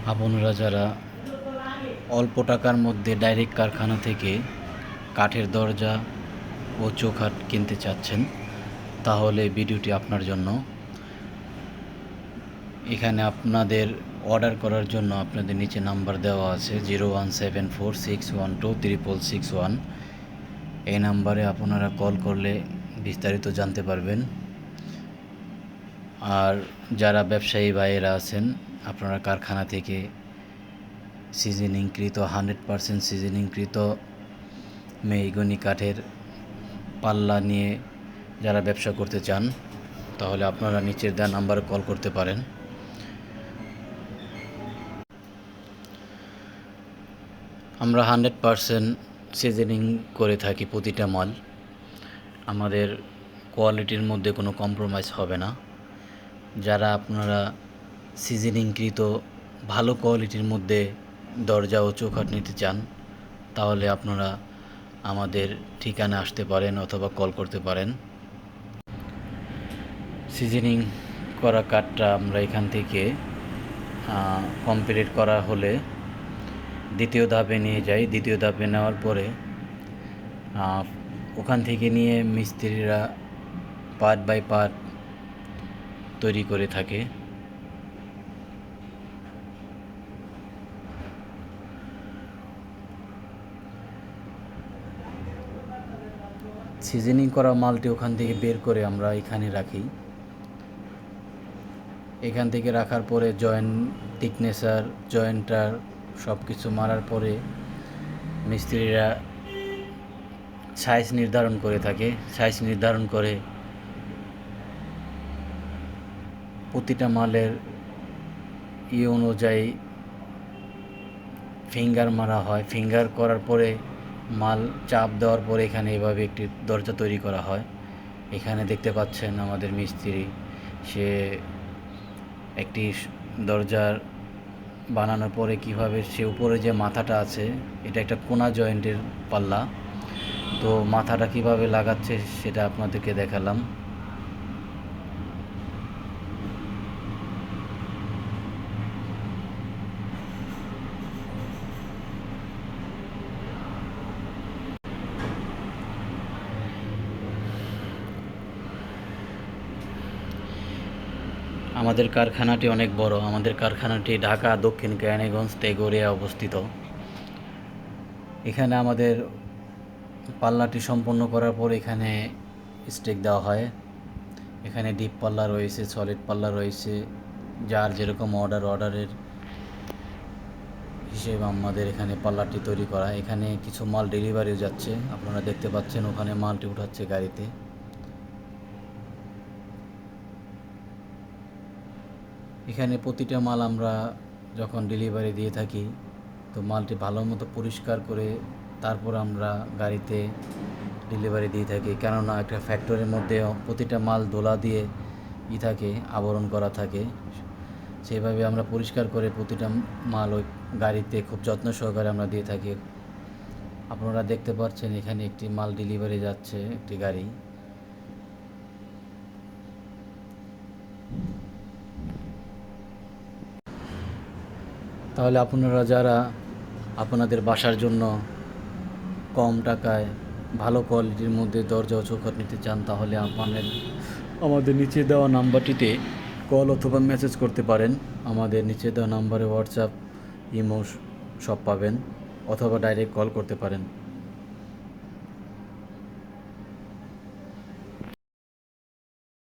আপনারা যারা অল্প টাকার মধ্যে ডাইরেক্ট কারখানা থেকে কাঠের দরজা ও চৌকাঠ কিনতে চাচ্ছেন, তাহলে ভিডিওটি আপনার জন্য। এখানে আপনাদের অর্ডার করার জন্য আপনাদের নিচে নাম্বার দেওয়া আছে 01746126661। এই নাম্বারে আপনারা কল করলে বিস্তারিত জানতে পারবেন। আর যারা ব্যবসায়ী ভাইয়েরা আছেন, আপনারা কারখানা থেকে সিজনিংকৃত 100% সিজনিংকৃত মেহগনি কাঠের পাল্লা নিয়ে যারা ব্যবসা করতে চান, তাহলে আপনারা নিচের দেওয়া নাম্বারে কল করতে পারেন। আমরা 100% সিজনিং করে থাকি প্রতিটা মাল। আমাদের কোয়ালিটির মধ্যে কোনো কম্প্রোমাইজ হবে না। যারা আপনারা সিজনিংকৃত ভালো কোয়ালিটির মধ্যে দরজা ও চৌকাঠ নিতে চান, তাহলে আপনারা আমাদের ঠিকানা আসতে পারেন অথবা কল করতে পারেন। সিজনিং করা কাঠটা আমরা এখান থেকে কমপ্লিট করা হলে দ্বিতীয় ধাপে নিয়ে যাই। দ্বিতীয় ধাপে নেওয়ার পরে ওখান থেকে নিয়ে মিস্ত্রিরা পার্ট বাই পার্ট তৈরি করে থাকে। সিজনিং করা মালটি ওখান থেকে বের করে আমরা এখানে রাখি। এখান থেকে রাখার পরে জয়েন্ট থিকনেসার, জয়েন্টার সব কিছু মারার পরে মিস্ত্রিরা সাইজ নির্ধারণ করে থাকে। সাইজ নির্ধারণ করে প্রতিটা মালের অনুযায়ী ফিঙ্গার মারা হয়। ফিঙ্গার করার পরে মাল চাপ দেওয়ার পরে এখানে এভাবে একটি দরজা তৈরি করা হয়। এখানে দেখতে পাচ্ছেন আমাদের মিস্ত্রি, সে একটি দরজার বানানোর পরে কিভাবে সে উপরে যে মাথাটা আছে, এটা একটা কোনা জয়েন্টের পাল্লা, তো মাথাটা কিভাবে লাগাচ্ছে সেটা আপনাদেরকে দেখালাম। আমাদের কারখানাটি অনেক বড়। আমাদের কারখানাটি ঢাকা দক্ষিণ কেরানীগঞ্জ তেঘরিয়া অবস্থিত। এখানে আমাদের পাল্লাটি সম্পন্ন করার পর এখানে স্টেক দেওয়া হয়। এখানে ডিপ পাল্লা রয়েছে, সলিড পাল্লা রয়েছে, যার যেরকম অর্ডারের হিসেবে আমাদের এখানে পাল্লাটি তৈরি করা। এখানে কিছু মাল ডেলিভারিও যাচ্ছে, আপনারা দেখতে পাচ্ছেন ওখানে মালটি উঠাচ্ছে গাড়িতে। এখানে প্রতিটা মাল আমরা যখন ডেলিভারি দিয়ে থাকি, তো মালটি ভালো মতো পরিষ্কার করে তারপর আমরা গাড়িতে ডেলিভারি দিয়ে থাকি। কেননা একটা ফ্যাক্টরির মধ্যে প্রতিটা মাল দোলা দিয়ে থাকে, আবরণ করা থাকে। সেইভাবে আমরা পরিষ্কার করে প্রতিটা মাল ওই গাড়িতে খুব যত্ন সহকারে আমরা দিয়ে থাকি। আপনারা দেখতে পাচ্ছেন এখানে একটি মাল ডেলিভারি যাচ্ছে, একটি গাড়ি। তাহলে আপনারা যারা আপনাদের বাসার জন্য কম টাকায় ভালো কোয়ালিটির মধ্যে দরজা ও চৌকাঠ নিতে চান, তাহলে আমাদের নিচে দেওয়া নাম্বারটিতে কল অথবা মেসেজ করতে পারেন। আমাদের নিচে দেওয়া নাম্বারে হোয়াটসঅ্যাপ, ইমো সব পাবেন, অথবা ডাইরেক্ট কল করতে পারেন।